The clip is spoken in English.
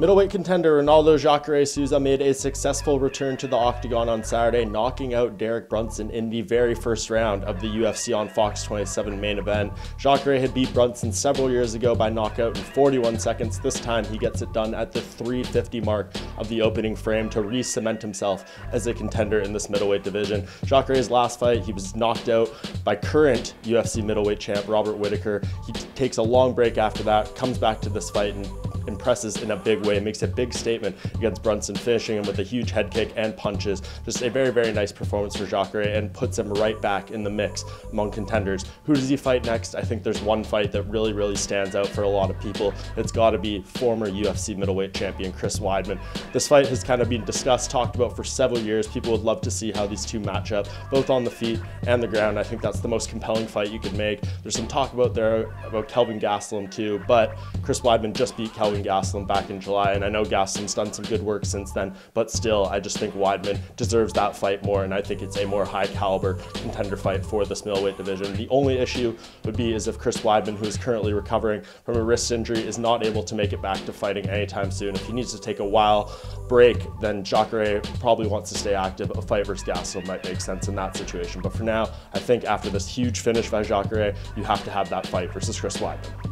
Middleweight contender Ronaldo Souza made a successful return to the octagon on Saturday, knocking out Derek Brunson in the very first round of the UFC on Fox 27 main event. Jacare had beat Brunson several years ago by knockout in 41 seconds. This time he gets it done at the 350 mark of the opening frame to re-cement himself as a contender in this middleweight division. Jacare's last fight, he was knocked out by current UFC middleweight champ Robert Whittaker. He takes a long break after that, comes back to this fight and impresses in a big way, makes a big statement against Brunson, finishing him with a huge head kick and punches. Just a very, very nice performance for Jacare and puts him right back in the mix among contenders. Who does he fight next? I think there's one fight that really stands out for a lot of people. It's got to be former UFC middleweight champion Chris Weidman. This fight has kind of been discussed, talked about for several years. People would love to see how these two match up, both on the feet and the ground. I think that's the most compelling fight you could make. There's some talk about Kelvin Gastelum too, but Chris Weidman just beat Kelvin Gastelum back in July, and I know Gastelum's done some good work since then, but still, I just think Weidman deserves that fight more, and I think it's a more high caliber contender fight for this middleweight division. The only issue would be is if Chris Weidman, who is currently recovering from a wrist injury, is not able to make it back to fighting anytime soon. If he needs to take a while break, then Jacare probably wants to stay active. A fight versus Gastelum might make sense in that situation, but for now, I think after this huge finish by Jacare, you have to have that fight versus Chris Weidman.